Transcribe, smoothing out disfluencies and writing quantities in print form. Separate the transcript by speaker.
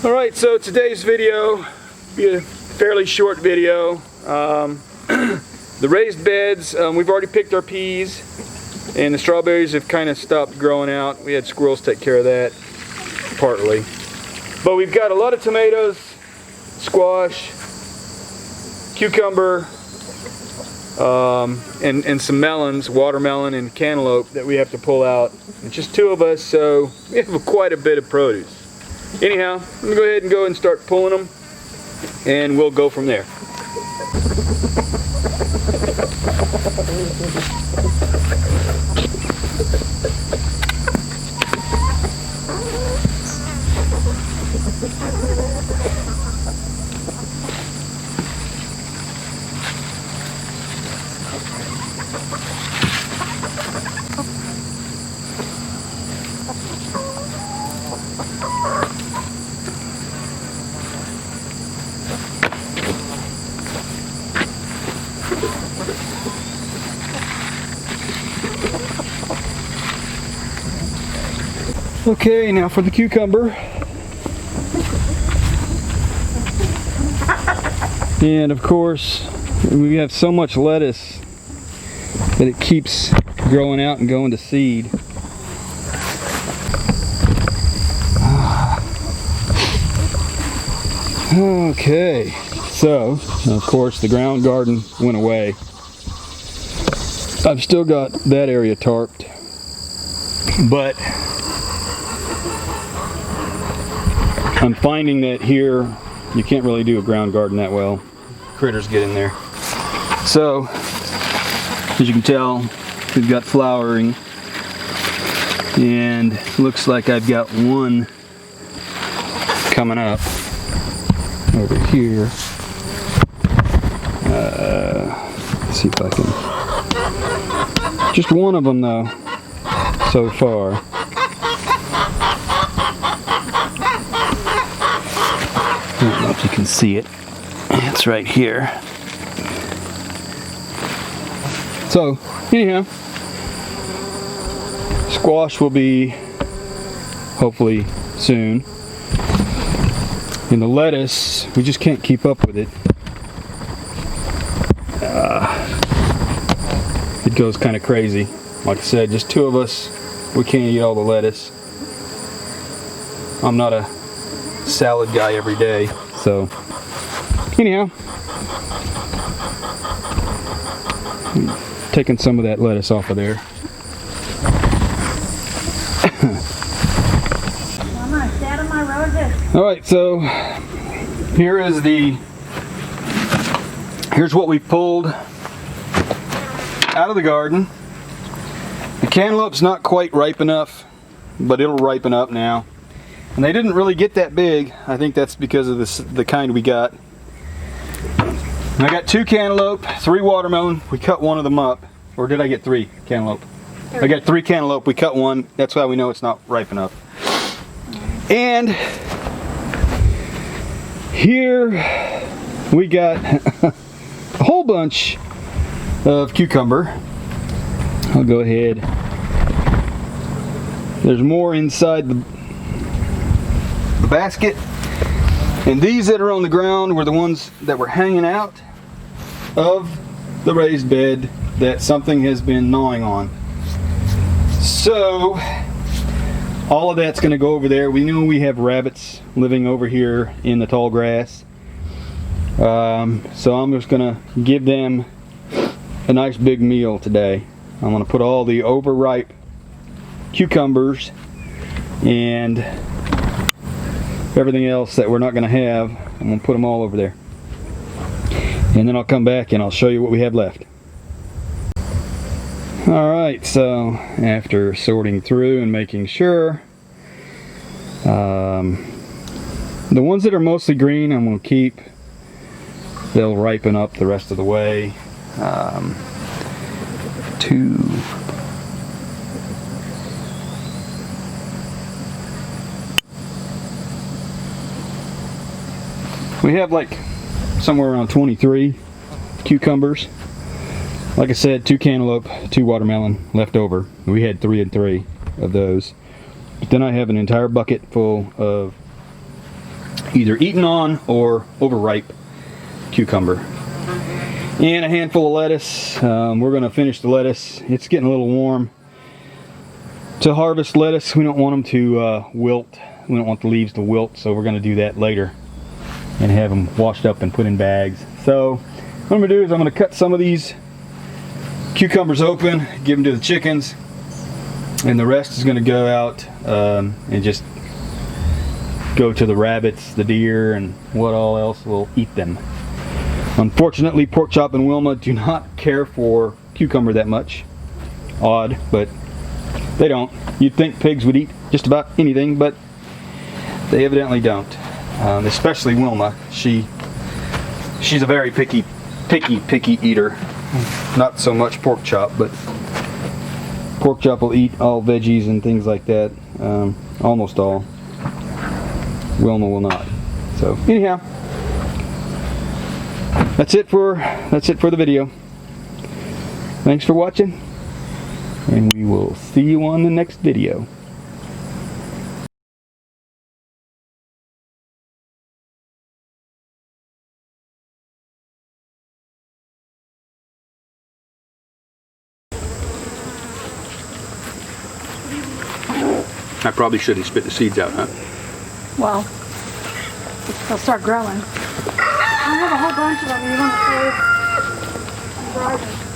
Speaker 1: Alright, so today's video will be a fairly short video. The raised beds, we've already picked our peas, and the strawberries have kind of stopped growing out. We had squirrels take care of that, partly. But we've got a lot of tomatoes, squash, cucumber, and some melons, watermelon and cantaloupe that we have to pull out. It's just two of us, so we have quite a bit of produce. Anyhow, let me go ahead and start pulling them, and we'll go from there. Okay, now for the cucumber. And of course, we have so much lettuce that it keeps growing out and going to seed. Okay, so of course the ground garden went away. I've still got that area tarped, but I'm finding that here you can't really do a ground garden that well. Critters get in there. So, as you can tell, we've got flowering, and looks like I've got one coming up over here. Let's see if I can. Just one of them though, so far. I don't know if you can see it. It's right here. So, anyhow, squash will be hopefully soon. And the lettuce, we just can't keep up with it. It goes kind of crazy. Like I said, just two of us, we can't eat all the lettuce. I'm not a salad guy every day, so anyhow, taking some of that lettuce off of there. Alright, so here's what we pulled out of the garden. The cantaloupe's not quite ripe enough, but it'll ripen up now. And they didn't really get that big. I think that's because of the kind we got. And I got 2 cantaloupe, 3 watermelon. We cut one of them up. Or did I get 3 cantaloupe? I got 3 cantaloupe. We cut one. That's why we know it's not ripe enough. And here we got a whole bunch of cucumber. I'll go ahead. There's more inside the basket, and these that are on the ground were the ones that were hanging out of the raised bed that something has been gnawing on. So all of that's going to go over there. We know we have rabbits living over here in the tall grass, so I'm just going to give them a nice big meal today. I'm going to put all the overripe cucumbers and everything else that we're not going to have. I'm going to put them all over there. And then I'll come back and I'll show you what we have left. Alright, so after sorting through and making sure, the ones that are mostly green I'm going to keep. They'll ripen up the rest of the way. We have like somewhere around 23 cucumbers. Like I said, 2 cantaloupe, 2 watermelon left over. We had 3 and 3 of those. But then I have an entire bucket full of either eaten on or overripe cucumber. And a handful of lettuce. We're going to finish the lettuce. It's getting a little warm. To harvest lettuce, we don't want them to wilt. We don't want the leaves to wilt, so we're going to do that later and have them washed up and put in bags. So what I'm going to do is I'm going to cut some of these cucumbers open, give them to the chickens, and the rest is going to go out and just go to the rabbits, the deer, and what all else will eat them. Unfortunately, Pork Chop and Wilma do not care for cucumber that much. Odd, but they don't. You'd think pigs would eat just about anything, but they evidently don't. Especially Wilma. She's a very picky eater. Not so much Pork Chop, but Pork Chop will eat all veggies and things like that. Almost all. Wilma will not. So anyhow, that's it for the video. Thanks for watching, and we will see you on the next video. I probably shouldn't spit the seeds out, huh?
Speaker 2: Well, they'll start growing. I have a whole bunch of them. You want to save?